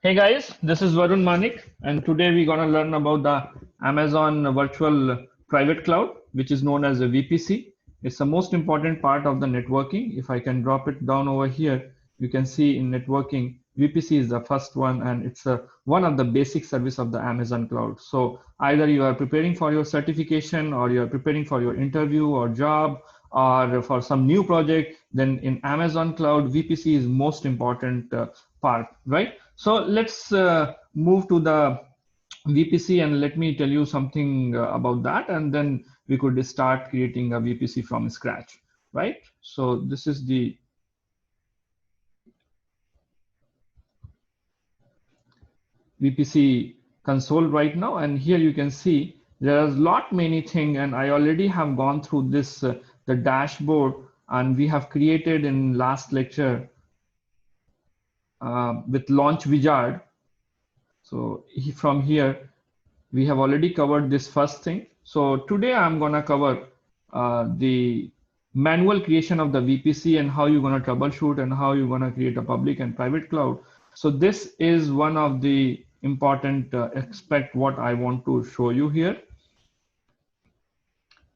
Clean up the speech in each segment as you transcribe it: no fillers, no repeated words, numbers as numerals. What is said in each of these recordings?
Hey guys, this is Varun Manik, and today we're gonna learn about the Amazon Virtual Private Cloud, which is known as a VPC. It's the most important part of the networking. If I can drop it down over here, you can see in networking, VPC is the first one, and it's one of the basic service of the Amazon cloud. So either you are preparing for your certification, or you are preparing for your interview or job, or for some new project, then in Amazon cloud, VPC is most important part, right? So let's move to the VPC, and let me tell you something about that, and then we could start creating a VPC from scratch, right? So this is the VPC console right now, and here you can see there are lot many things, and I already have gone through this the dashboard, and we have created in last lecture with Launch Wizard. So from here we have already covered this first thing. So today I'm going to cover the manual creation of the VPC and how you're going to troubleshoot and how you're going to create a public and private cloud. So this is one of the important aspect what I want to show you here.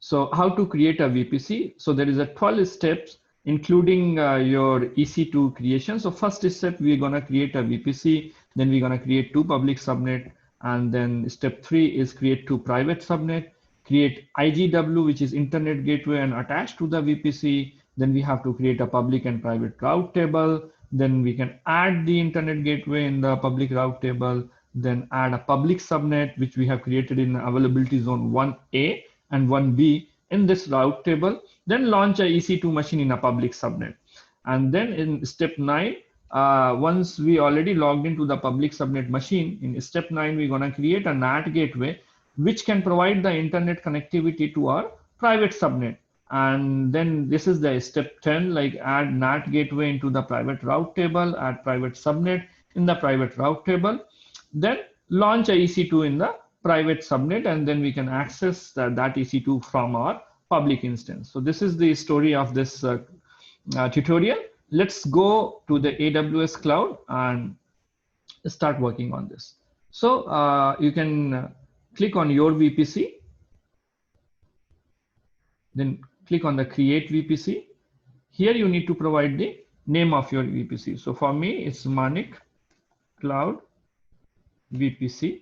So how to create a VPC? So there is a 12 steps, including your EC2 creation. So first step, we're going to create a VPC. Then we're going to create two public subnet. And then step 3 is create two private subnet, create IGW, which is internet gateway, and attach to the VPC. Then we have to create a public and private route table. Then we can add the internet gateway in the public route table. Then add a public subnet, which we have created in availability zone 1A and 1B in this route table, then launch a EC2 machine in a public subnet. And then in step 9, once we already logged into the public subnet machine, in step 9, we're going to create a NAT gateway, which can provide the internet connectivity to our private subnet. And then this is the step 10, like add NAT gateway into the private route table, add private subnet in the private route table, then launch a EC2 in the private subnet, and then we can access that EC2 from our public instance. So this is the story of this tutorial. Let's go to the AWS cloud and start working on this. So you can click on your VPC, then click on the create VPC. Here you need to provide the name of your VPC. So for me, it's Manik Cloud VPC.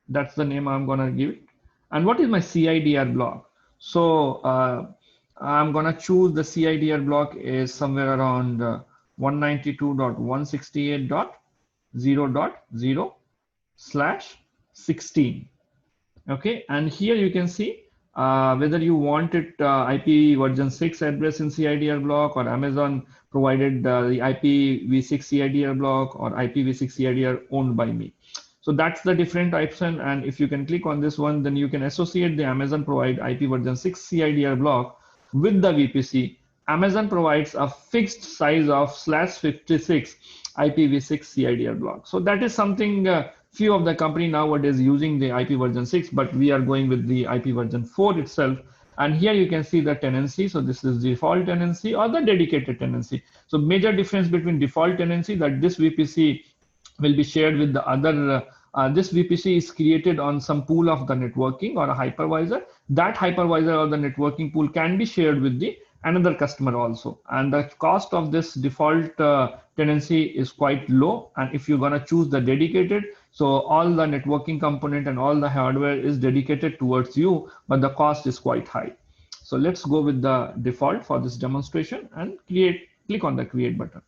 That's the name I'm gonna give it. And what is my CIDR block? So I'm gonna choose the CIDR block is somewhere around 192.168.0.0/16. Okay, and here you can see whether you want it IP version 6 address in CIDR block, or Amazon provided the IPv6 CIDR block, or IPv6 CIDR owned by me. So that's the different option. And if you can click on this one, then you can associate the Amazon provide IP version 6 CIDR block with the VPC. Amazon provides a fixed size of /56 IPv6 CIDR block. So that is something few of the company nowadays using the IP version 6, but we are going with the IP version 4 itself. And here you can see the tenancy. So this is default tenancy or the dedicated tenancy. So major difference between default tenancy, that this VPC will be shared with the other. This VPC is created on some pool of the networking or a hypervisor. That hypervisor or the networking pool can be shared with the another customer also. And the cost of this default tenancy is quite low. And if you're going to choose the dedicated, so all the networking component and all the hardware is dedicated towards you, but the cost is quite high. So let's go with the default for this demonstration and click on the create button.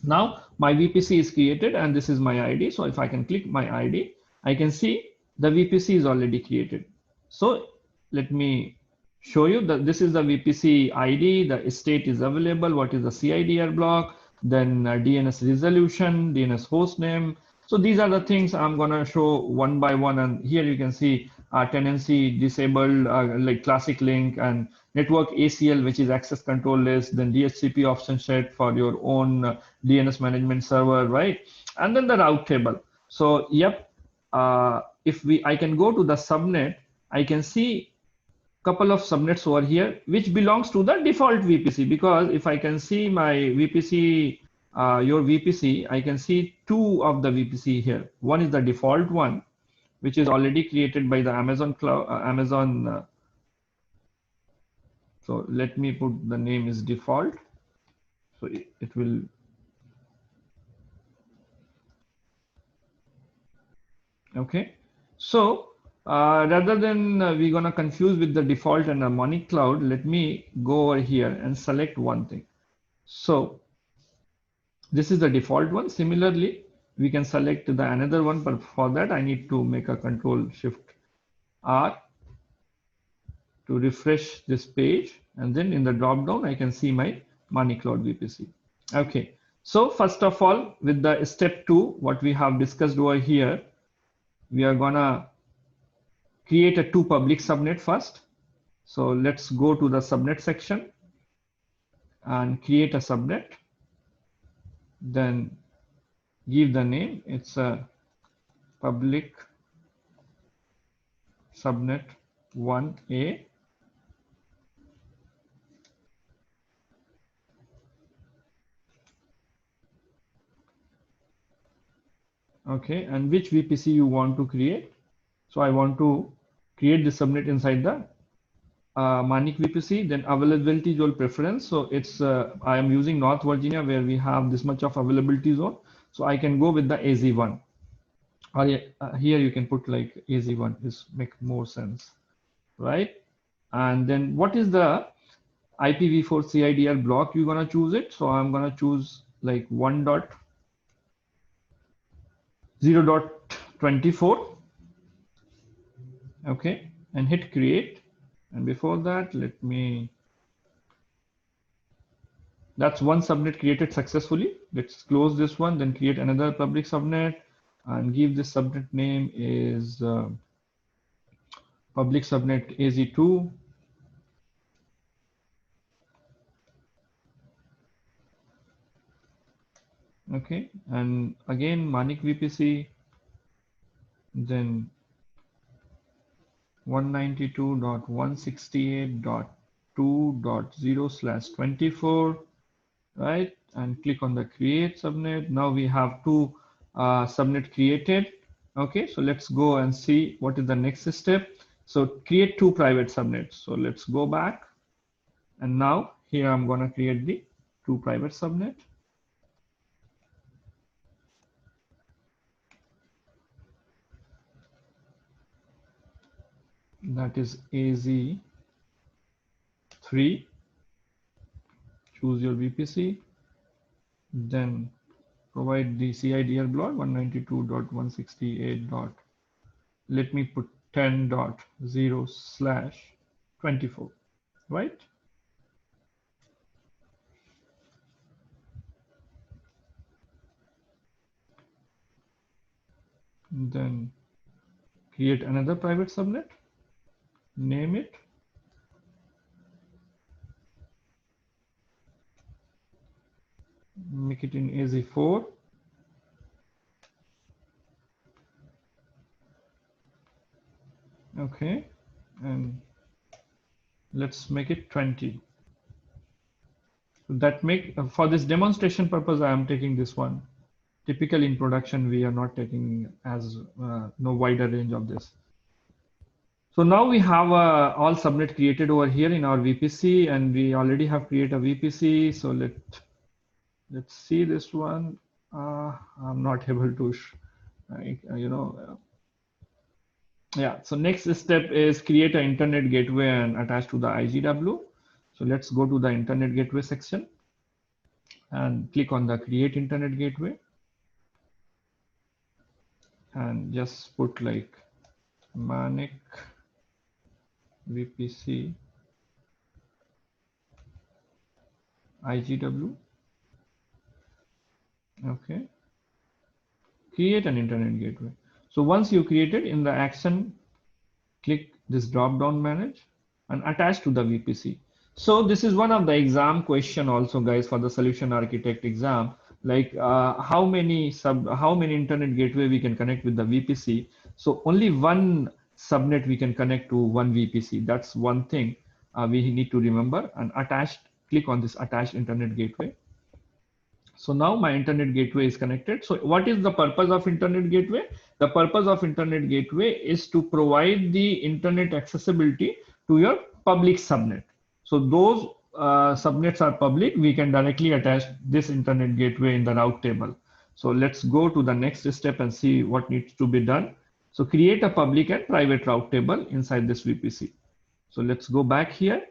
Now my VPC is created and this is my ID. So if I can click my ID, I can see the VPC is already created. So let me show you that this is the VPC ID, the state is available, what is the CIDR block, then DNS resolution, DNS host name. So these are the things I'm gonna show one by one, and here you can see tenancy disabled, like classic link, and network ACL, which is access control list, then DHCP option set for your own DNS management server, right? And then the route table. So yep, if I can go to the subnet, I can see couple of subnets over here, which belongs to the default VPC, because if I can see my VPC your VPC, I can see two of the VPC here. One is the default one, which is already created by the Amazon Cloud, so let me put the name is default. So it will, okay. So rather than we're gonna confuse with the default and Harmonic Cloud, let me go over here and select one thing. So this is the default one. Similarly, we can select the another one, but for that I need to make a Control Shift R to refresh this page, and then in the drop down I can see my Money Cloud VPC. Okay, so first of all, with the step 2, what we have discussed over here, we are gonna create a 2 public subnet first. So let's go to the subnet section and create a subnet, then give the name, it's a public subnet 1A. Okay, and which VPC you want to create. So I want to create the subnet inside the Manik VPC, then availability zone preference. So it's I am using North Virginia where we have this much of availability zone. So I can go with the AZ1. Or here you can put like AZ1 is make more sense, right? And then what is the IPv4 CIDR block you're gonna choose it? So I'm gonna choose like 1.0.24. Okay, and hit create. And before that, let me, that's one subnet created successfully. Let's close this one, then create another public subnet and give this subnet name is public subnet AZ2. Okay, and again Manik VPC, then 192.168.2.0/24, right? And click on the create subnet. Now we have 2 subnet created. Okay, so let's go and see what is the next step. So create 2 private subnets. So let's go back, and now here I'm going to create the 2 private subnet. That is AZ3. Choose your VPC, then provide the CIDR block 192.168. Let me put 10.0/24, right? Then create another private subnet, name it, make it in AZ4. Okay, and let's make it 20. So that make, for this demonstration purpose, I am taking this one. Typically in production, we are not taking as no wider range of this. So now we have all subnet created over here in our VPC, and we already have created a VPC. So let's see this one. I'm not able to, yeah. So next step is create an internet gateway and attach to the IGW. So let's go to the internet gateway section and click on the create internet gateway, and just put like Manik VPC IGW. Okay, create an internet gateway. So once you create it, in the action, click this drop down manage and attach to the VPC. So this is one of the exam question also, guys, for the solution architect exam, like how many internet gateway we can connect with the VPC. So only one subnet we can connect to one VPC. That's one thing we need to remember. And attached, click on this attached internet gateway. So now my internet gateway is connected. So what is the purpose of internet gateway? The purpose of internet gateway is to provide the internet accessibility to your public subnet. So those subnets are public. We can directly attach this internet gateway in the route table. So let's go to the next step and see what needs to be done. So create a public and private route table inside this VPC. So let's go back here.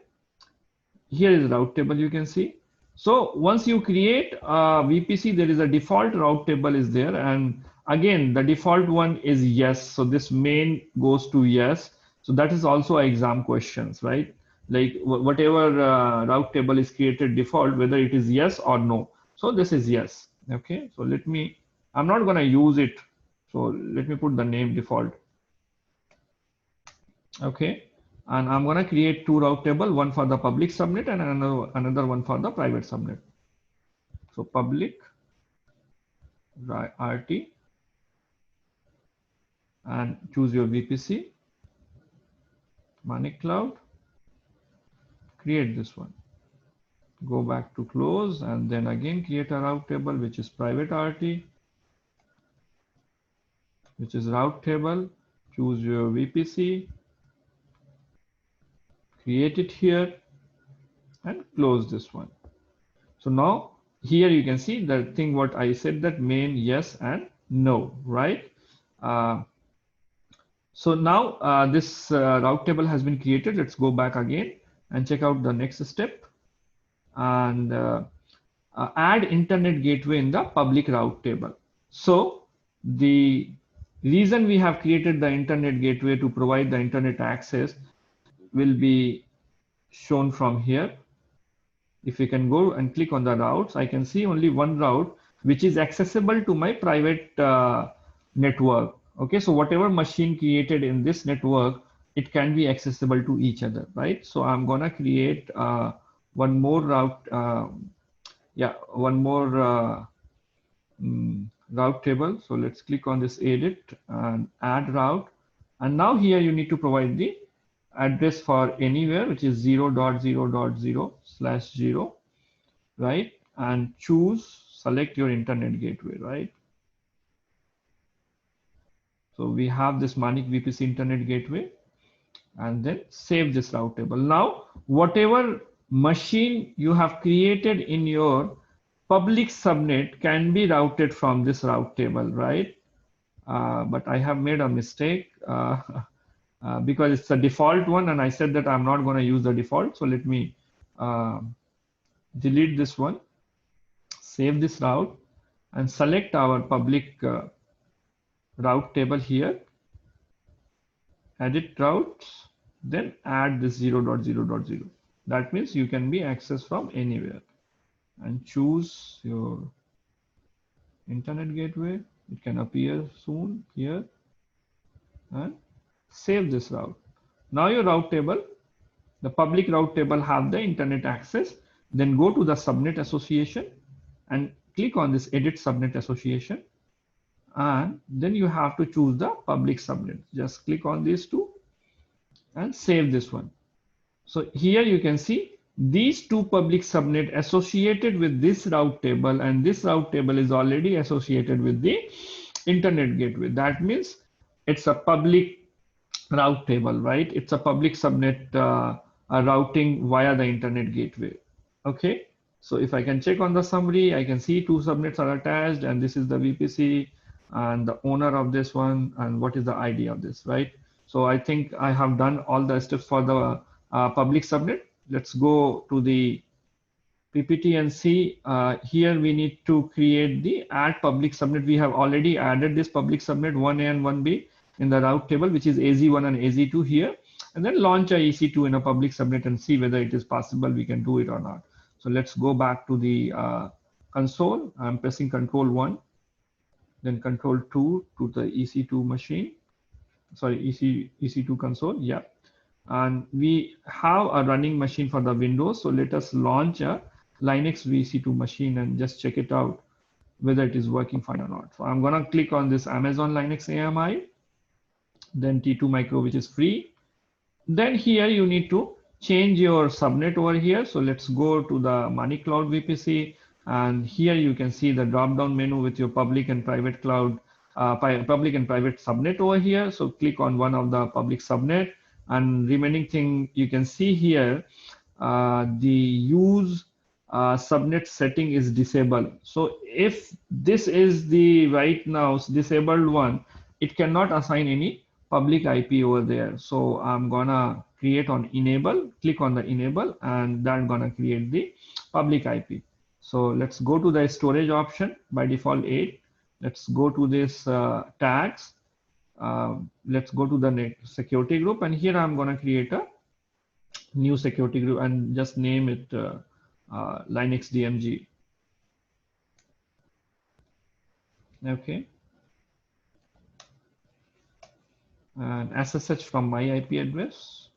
Here is route table, you can see. So once you create a VPC, there is a default route table is there. And again, the default one is yes. So this main goes to yes. So that is also exam questions, right? Like whatever route table is created default, whether it is yes or no. So this is yes. Okay. So I'm not going to use it. So let me put the name default. Okay. And I'm going to create two route table, one for the public subnet and another one for the private subnet. So public RT and choose your VPC, Manik Cloud, create this one. Go back to close and then again create a route table, which is private RT, which is route table, choose your VPC, create it here and close this one. So now here you can see the thing what I said, that main yes and no, right? So now this route table has been created. Let's go back again and check out the next step and add internet gateway in the public route table. So the reason we have created the internet gateway to provide the internet access will be shown from here. If we can go and click on the routes, I can see only one route which is accessible to my private network. Okay, so whatever machine created in this network, it can be accessible to each other, right? So I'm gonna create one more route, one more route table. So let's click on this edit and add route. And now here you need to provide the address for anywhere, which is 0.0.0/0, right? And select your internet gateway, right? So we have this Manik VPC internet gateway and then save this route table. Now, whatever machine you have created in your public subnet can be routed from this route table, right? But I have made a mistake because it's a default one and I said that I'm not going to use the default. So let me delete this one, save this route and select our public route table here, edit routes, then add this 0.0.0. That means you can be accessed from anywhere and choose your internet gateway. It can appear soon here and save this route. Now your route table, the public route table have the internet access. Then go to the subnet association and click on this edit subnet association. And then you have to choose the public subnet. Just click on these two and save this one. So here you can see these two public subnet associated with this route table, and this route table is already associated with the internet gateway. That means it's a public route table, right? It's a public subnet routing via the internet gateway. Okay. So if I can check on the summary, I can see two subnets are attached and this is the VPC and the owner of this one and what is the ID of this, right? So I think I have done all the steps for the public subnet. Let's go to the PPT and see here we need to create the add public subnet. We have already added this public subnet 1A and 1B in the route table, which is AZ1 and AZ2 here, and then launch a EC2 in a public subnet and see whether it is possible we can do it or not. So let's go back to the console. I'm pressing Control 1, then Control 2 to the EC2 machine. Sorry, EC2 console. Yeah. And we have a running machine for the Windows. So let us launch a Linux EC2 machine and just check it out whether it is working fine or not. So I'm going to click on this Amazon Linux AMI, then T2 Micro, which is free. Then here you need to change your subnet over here. So let's go to the Manik Cloud VPC, And here you can see the drop down menu with your public and private cloud, public and private subnet over here. So click on one of the public subnet, and remaining thing you can see here, the use subnet setting is disabled. So if this is the right now disabled one, it cannot assign any public IP over there. So I'm gonna create on enable, click on the enable, and then gonna create the public IP. So let's go to the storage option, by default 8. Let's go to this tags. Let's go to the security group, and here I'm gonna create a new security group and just name it Linux DMG. Okay. And SSH from my IP address,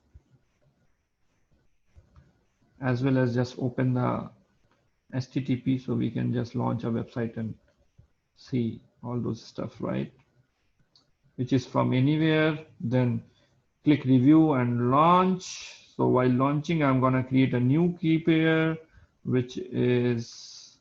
as well as just open the HTTP so we can just launch a website and see all those stuff, right? Which is from anywhere. Then click review and launch. So while launching, I'm gonna create a new key pair, which is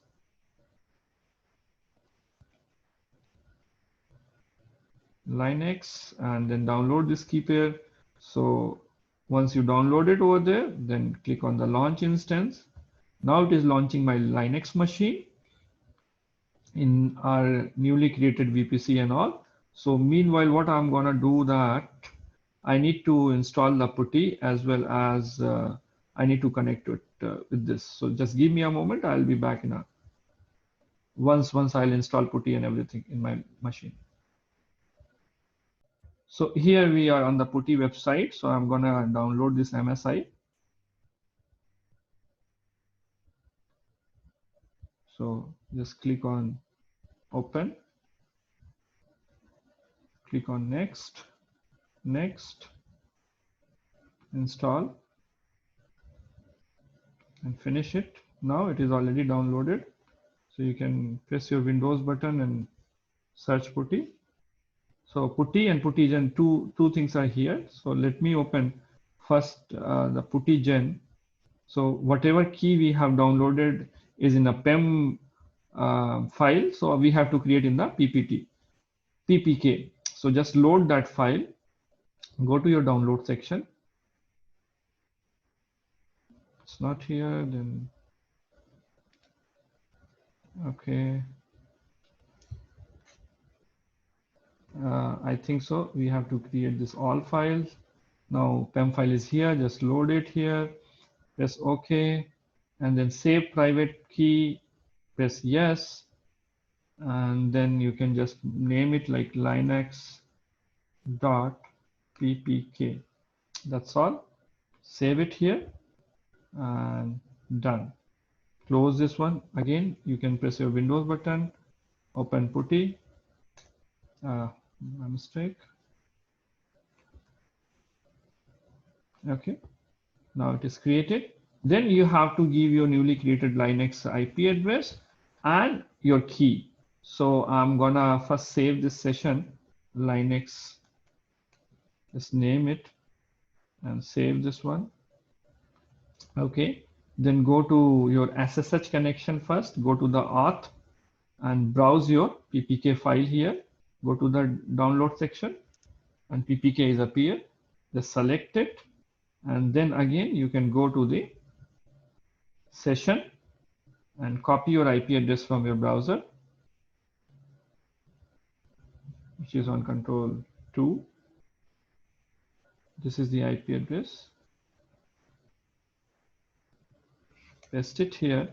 Linux, and then download this key pair. So once you download it over there, then click on the launch instance. Now it is launching my Linux machine in our newly created VPC and all. So meanwhile, what I'm gonna do that I need to install the putty, as well as I need to connect it with this. So just give me a moment. I'll be back in a once I'll install putty and everything in my machine. So here we are on the putty website. So I'm gonna download this MSI. So just click on open, click on next, install, and finish it. Now it is already downloaded. So you can press your Windows button and search putty. So putty and puttygen, two things are here. So let me open first the puttygen. So whatever key we have downloaded is in a PEM file. So we have to create in the PPK. So just load that file, go to your download section. It's not here, then okay. I think so. We have to create this all files. Now PEM file is here. Just load it here. Press OK, and then save private key. Press yes, and then you can just name it like linux.ppk. That's all. Save it here and done. Close this one. Again, you can press your Windows button, open putty. My mistake. Okay, now it is created. Then you have to give your newly created Linux IP address and your key. So I'm gonna first save this session, Linux, just name it and save this one. Okay, then go to your SSH connection first, go to the auth and browse your PPK file here. Go to the download section and PPK is appear. Just select it, and then again you can go to the session and copy your IP address from your browser, which is on Control 2. This is the IP address. Paste it here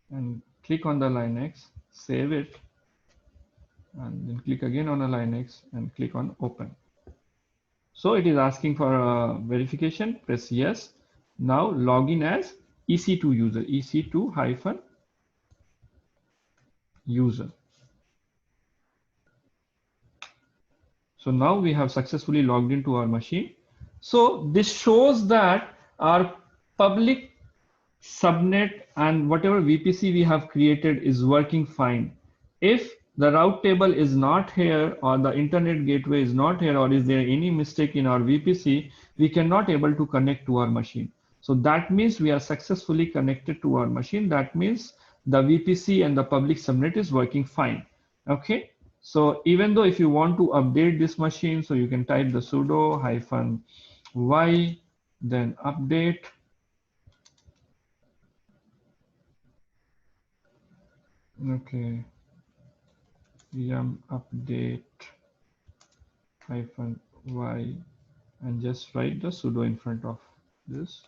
and click on the Linux, save it, and then click again on a Linux and click on open. So it is asking for verification. Press yes. Now log in as EC2 user, EC2-user. So now we have successfully logged into our machine. So this shows that our public subnet and whatever VPC we have created is working fine. If the route table is not here, or the internet gateway is not here, or is there any mistake in our VPC, we cannot able to connect to our machine. So that means we are successfully connected to our machine. That means the VPC and the public subnet is working fine. Okay. So even though if you want to update this machine, so you can type the sudo -y, then update. Okay. Yum update -y, and just write the sudo in front of this.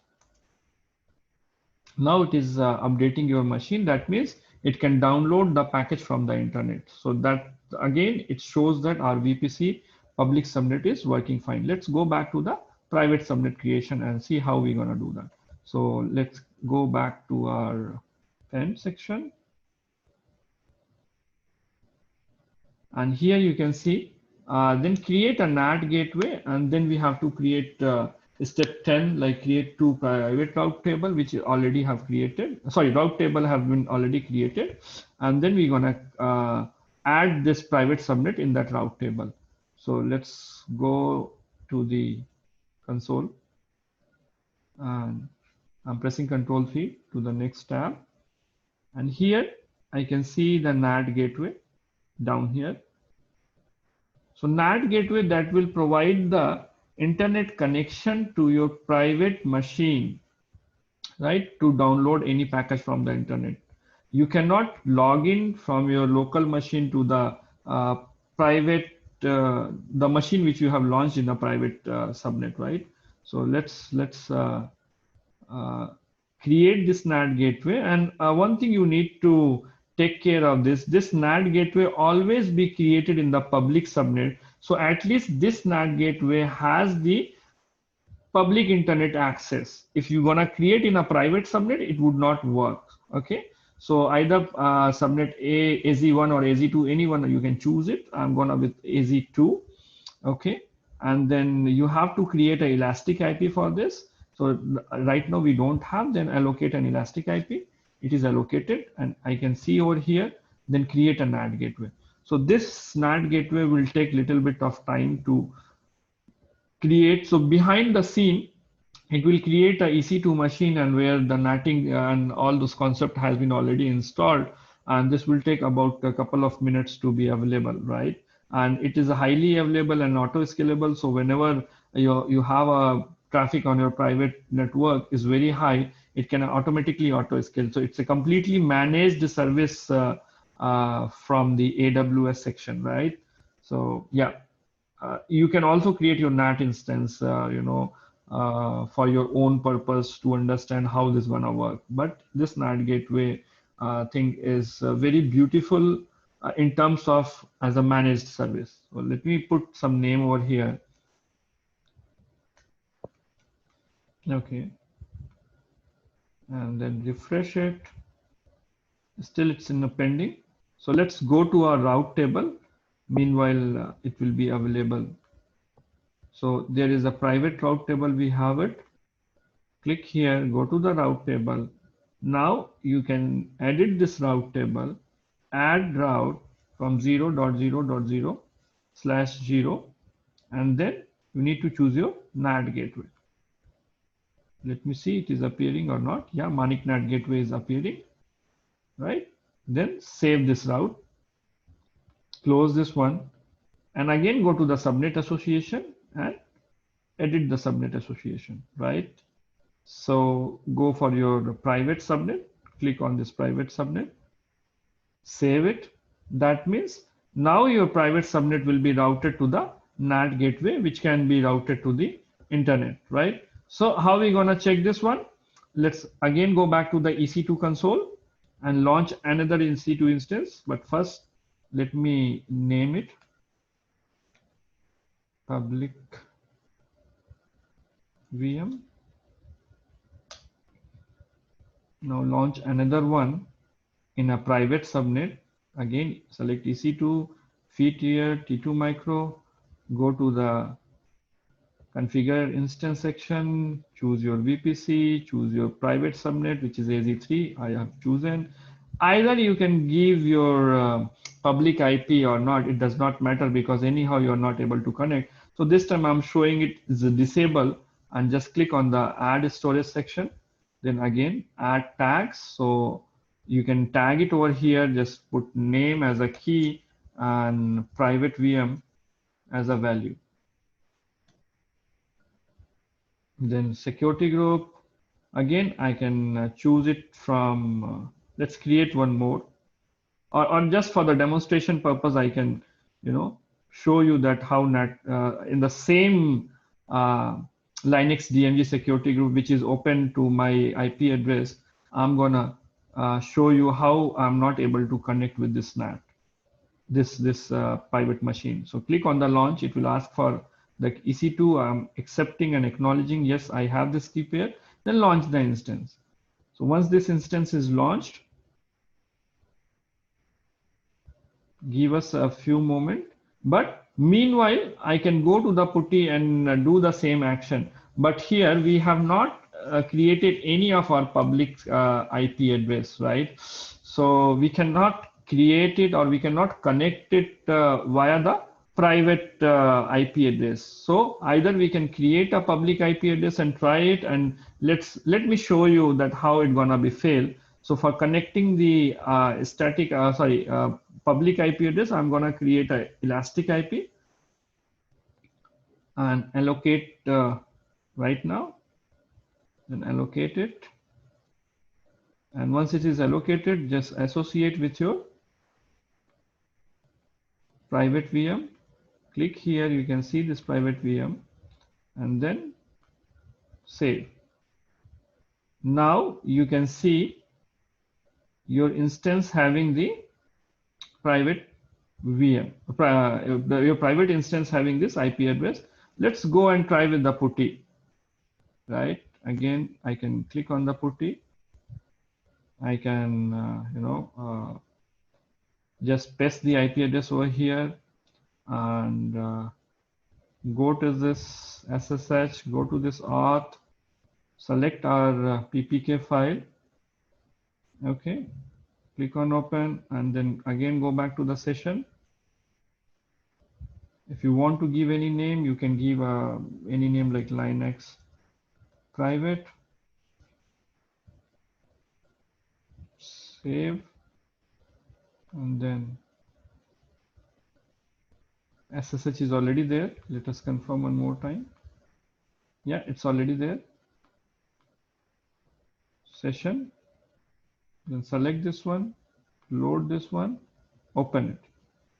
Now it is updating your machine. That means it can download the package from the internet. So that again, it shows that our VPC public subnet is working fine. Let's go back to the private subnet creation and see how we're going to do that. So let's go back to our end section. And here you can see, then create a NAT gateway, and then we have to create step 10, like create two private route table, which already have created. Sorry, route table have been already created. And then we're gonna add this private subnet in that route table. So let's go to the console. And I'm pressing Control-3 to the next tab. And here I can see the NAT gateway down here. So NAT gateway that will provide the internet connection to your private machine, right, to download any package from the internet. You cannot log in from your local machine to the private, the machine which you have launched in a private subnet, right? So let's create this NAT gateway. And one thing you need to take care of this NAT gateway always be created in the public subnet. So at least this NAT gateway has the public internet access. If you're gonna create in a private subnet, it would not work. Okay. So either subnet A, AZ1 or AZ2, anyone you can choose it. I'm gonna with AZ2. Okay. And then you have to create an elastic IP for this. So right now we don't have, then allocate an elastic IP. It is allocated, and I can see over here, then create a NAT gateway. So this NAT gateway will take little bit of time to create. So behind the scene, it will create a EC2 machine, and where the NATing and all those concept has been already installed. And this will take about a couple of minutes to be available, right? And it is highly available and auto scalable. So whenever you have a traffic on your private network is very high, it can automatically auto scale. So it's a completely managed service from the AWS section, right? So yeah, you can also create your NAT instance, for your own purpose to understand how this is gonna work. But this NAT gateway thing is very beautiful in terms of as a managed service. So let me put some name over here. Okay. And then refresh it. Still it's in a pending. So let's go to our route table. Meanwhile, it will be available. So there is a private route table. We have it. Click here, go to the route table. Now you can edit this route table, add route from 0.0.0/0, and then you need to choose your NAT gateway. Let me see it is appearing or not. Yeah, Manik NAT gateway is appearing, right? Then save this route, close this one, and again go to the subnet association and edit the subnet association, right? So go for your private subnet, click on this private subnet, save it. That means now your private subnet will be routed to the NAT gateway, which can be routed to the internet, right? So how are we gonna check this one? Let's again go back to the EC2 console and launch another EC2 instance. But first, let me name it public VM. Now launch another one in a private subnet. Again, select EC2, feed tier, T2 micro, go to the configure instance section, choose your VPC, choose your private subnet, which is AZ3. I have chosen. Either you can give your public IP or not. It does not matter because anyhow you're not able to connect. So this time I'm showing it is a disable. and just click on the add storage section. Then again, add tags. So you can tag it over here, just put name as a key and private VM as a value. Then security group, again, I can choose it from, let's create one more, or just for the demonstration purpose, I can, show you that how in the same Linux DMG security group, which is open to my IP address, I'm gonna show you how I'm not able to connect with this NAT, this private machine. So click on the launch. It will ask for the EC2. I'm accepting and acknowledging. Yes, I have this key pair. Then launch the instance. So once this instance is launched, give us a few moments. But meanwhile, I can go to the PuTTY and do the same action. But here we have not created any of our public IP address, right? So we cannot create it, or we cannot connect it via the private IP address. So either we can create a public IP address and try it, and let me show you that how it's gonna be failed. So for connecting the public IP address, I'm gonna create a elastic IP and allocate right now. Then allocate it. And once it is allocated, just associate with your private VM. Click here, you can see this private VM, and then save. Now you can see your instance having the private VM, your private instance having this IP address. Let's go and try with the PuTTY, right? Again, I can click on the PuTTY. I can, just paste the IP address over here and go to this SSH, go to this auth, select our PPK file. Okay, click on open, and then again go back to the session. If you want to give any name, you can give any name like Linux private. Save, and then SSH is already there. Let us confirm one more time. Yeah, it's already there. Session, then select this one, load this one, open it.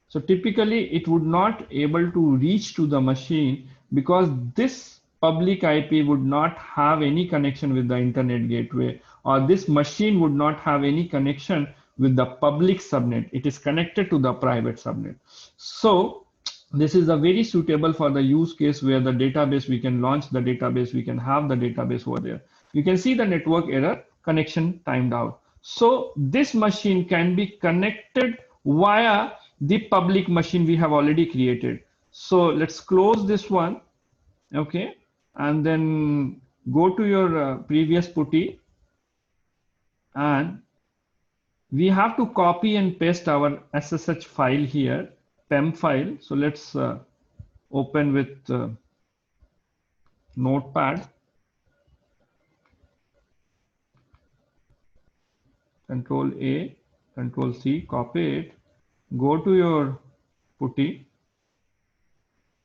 So typically it would not able to reach to the machine because this public IP would not have any connection with the internet gateway, or this machine would not have any connection with the public subnet. It is connected to the private subnet. So this is a very suitable for the use case where the database, we can launch the database, we can have the database over there. You can see the network error, connection timed out. So this machine can be connected via the public machine we have already created. So let's close this one, okay, and then go to your previous PuTTY, and we have to copy and paste our SSH file here, PEM file. So let's open with Notepad. Control A, Control C, copy it, go to your PuTTY.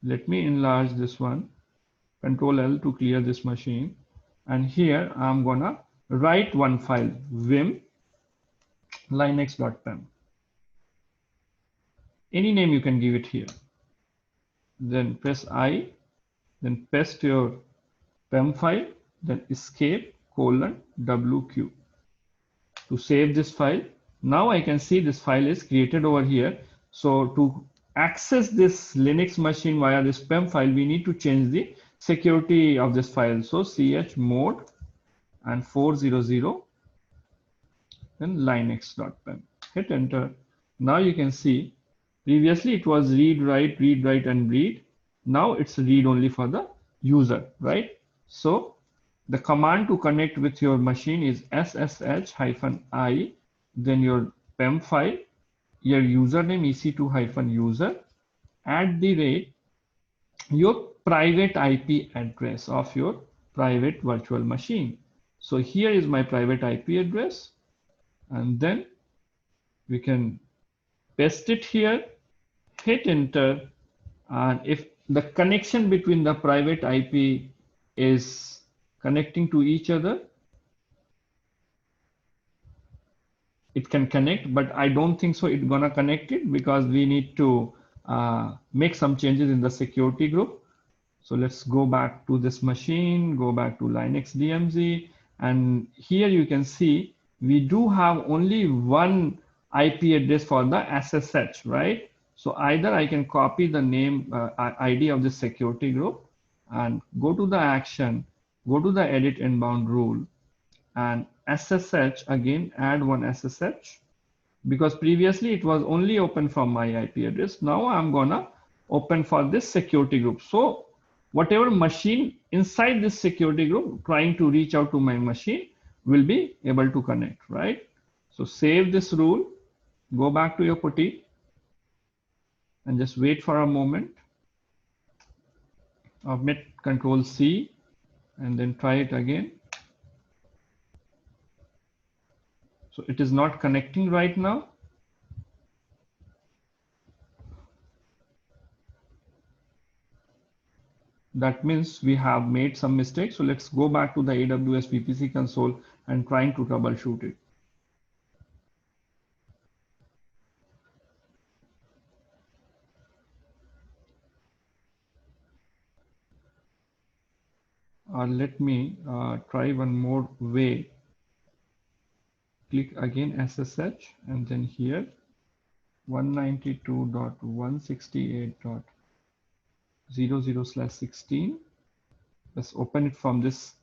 Let me enlarge this one. Control L to clear this machine. And here I'm gonna write one file, vim linux.pem. Any name you can give it here. Then press I, then paste your PEM file, then escape :WQ to save this file. Now I can see this file is created over here. So to access this Linux machine via this PEM file, we need to change the security of this file. So chmod and 400, then linux.pem. Hit enter. Now you can see previously it was read, write, and read. Now it's read only for the user, right? So the command to connect with your machine is ssh-i, then your PEM file, your username ec2-user, @ your private IP address of your private virtual machine. So here is my private IP address, and then we can paste it here, hit enter, and if the connection between the private IP is connecting to each other, it can connect, but I don't think so it's gonna connect it because we need to make some changes in the security group. So let's go back to this machine, go back to Linux DMZ, and here you can see we do have only one IP address for the SSH, right? So either I can copy the name ID of the security group and go to the action, go to the edit inbound rule, and SSH again, add one SSH, because previously it was only open from my IP address. Now I'm gonna open for this security group. So whatever machine inside this security group trying to reach out to my machine will be able to connect, right? So save this rule, go back to your putty and just wait for a moment. Omit Control C and then try it again. So it is not connecting right now. That means we have made some mistakes. So let's go back to the AWS VPC console and trying to troubleshoot it. Let me try one more way. Click again SSH and then here 192.168.00/16. Let's open it from this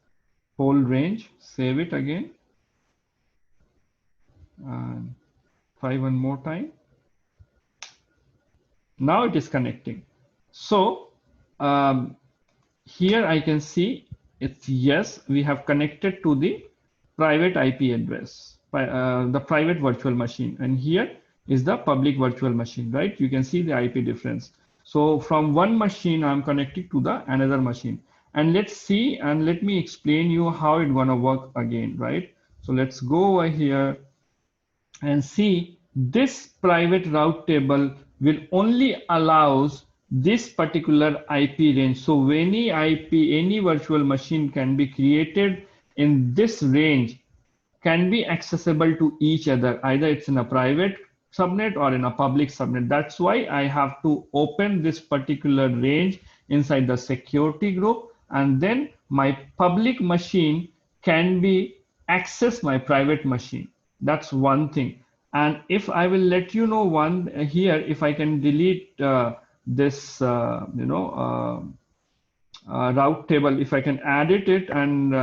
whole range, save it again, and try one more time. Now it is connecting. So here I can see it's yes, we have connected to the private IP address, the private virtual machine, and here is the public virtual machine, right? You can see the IP difference. So from one machine, I'm connected to the another machine. And let's see, and let me explain you how it's gonna work again, right? So let's go over here and see this private route table will only allows this particular IP range. So any IP, any virtual machine can be created in this range, can be accessible to each other. Either it's in a private subnet or in a public subnet. That's why I have to open this particular range inside the security group, and then my public machine can be access my private machine. That's one thing. And if I will let you know one here, if I can delete this, route table, if I can edit it, and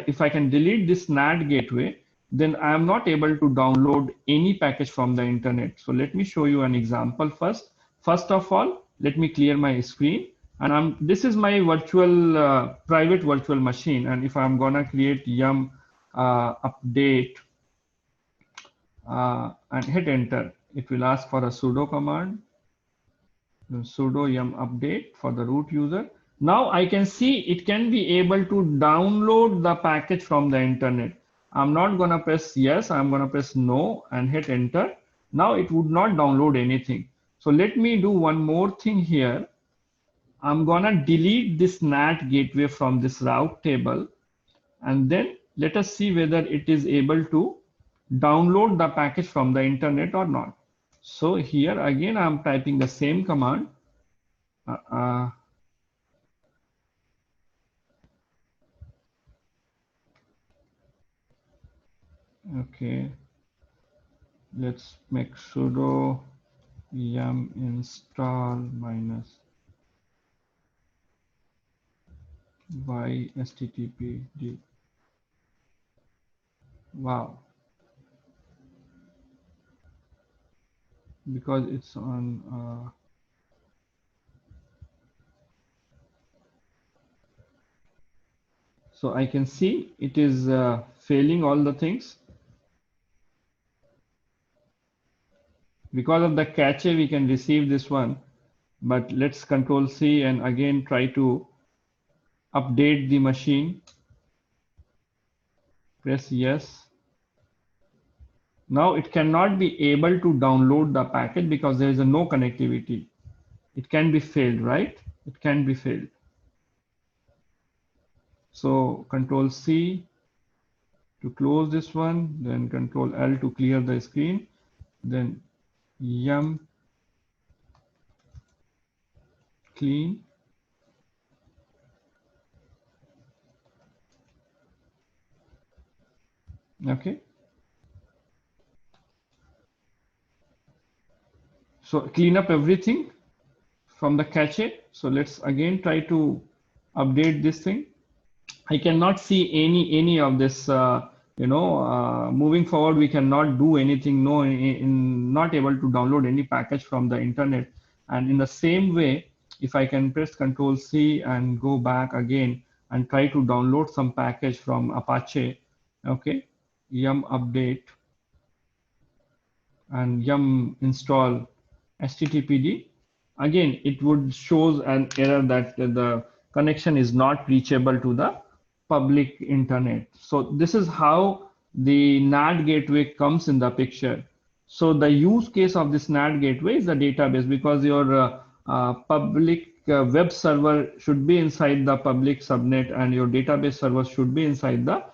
if I can delete this NAT gateway, then I am not able to download any package from the internet. So let me show you an example first. First of all, let me clear my screen. And this is my virtual private virtual machine. And if I'm gonna create yum update and hit enter, it will ask for a sudo command, sudo yum update for the root user. Now I can see it can be able to download the package from the internet. I'm not gonna press yes, I'm gonna press no and hit enter. Now it would not download anything. So let me do one more thing here. I'm gonna delete this NAT gateway from this route table, and then let us see whether it is able to download the package from the internet or not. So here again, I'm typing the same command. Okay, let's make sudo yum install -y httpd. Wow, because it's on so I can see it is failing all the things. Because of the cache, we can receive this one, but let's Control C and again try to update the machine, press yes. Now it cannot be able to download the package because there is a no connectivity. It can be failed, right? It can be failed. So Control C to close this one, then Control L to clear the screen, then yum clean. Okay. So clean up everything from the cache. So let's again try to update this thing. I cannot see any of this. Moving forward, we cannot do anything. No, not able to download any package from the internet. And in the same way, if I can press Control C and go back again and try to download some package from Apache, okay, yum update and yum install httpd, again it would shows an error that the connection is not reachable to the public internet. So this is how the NAT gateway comes in the picture. So the use case of this NAT gateway is the database, because your public web server should be inside the public subnet and your database server should be inside the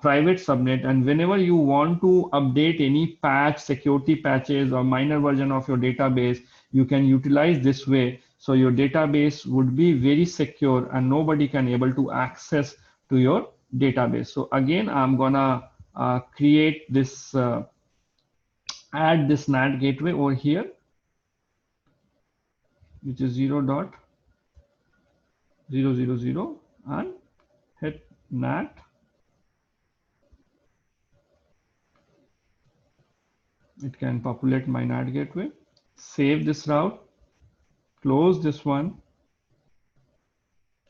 private subnet. And whenever you want to update any patch, security patches or minor version of your database, you can utilize this way. So your database would be very secure and nobody can able to access to your database. So again, I'm gonna create this, add this NAT gateway over here, which is 0.000 and hit NAT. It can populate my NAT gateway. Save this route, close this one,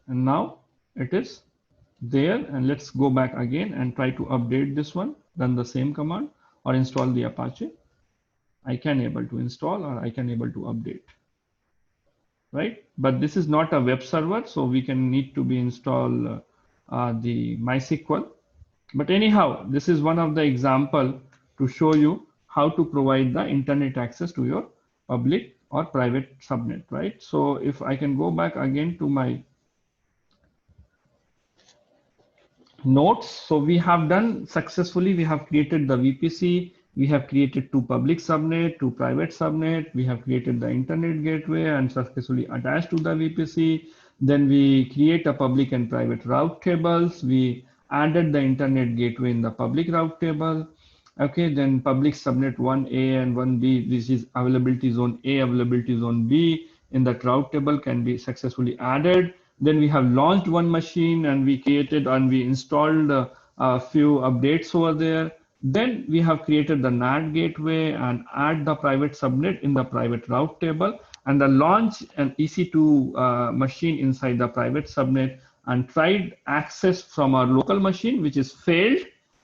and now it is there. And let's go back again and try to update this one. Run the same command or install the Apache. I can able to install or I can able to update, right? But this is not a web server, so we can need to be install the MySQL. But anyhow, this is one of the example to show you how to provide the internet access to your public or private subnet, right? So if I can go back again to my notes. So we have done successfully, we have created the VPC, we have created 2 public subnet, 2 private subnet, we have created the internet gateway and successfully attached to the VPC. Then we create a public and private route tables. We added the internet gateway in the public route table. Okay, then public subnet 1A and 1B, this is availability zone A, availability zone B in that route table can be successfully added. Then we have launched one machine and we created and we installed a few updates over there. Then we have created the NAT gateway and add the private subnet in the private route table, and the launch an EC2 machine inside the private subnet and tried access from our local machine, which is failed,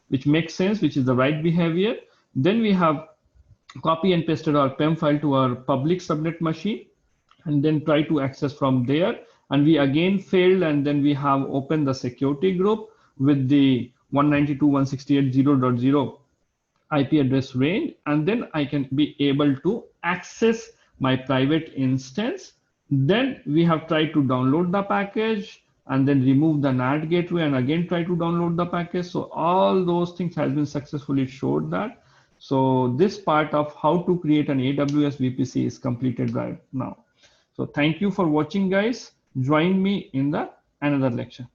which makes sense, which is the right behavior. Then we have copy and pasted our PEM file to our public subnet machine and then try to access from there. And we again failed, and then we have opened the security group with the 192.168.0.0 IP address range, and then I can be able to access my private instance. Then we have tried to download the package and then remove the NAT gateway and again try to download the package. So all those things has been successfully showed that. So this part of how to create an AWS VPC is completed right now. So thank you for watching, guys. Join me in the another lecture.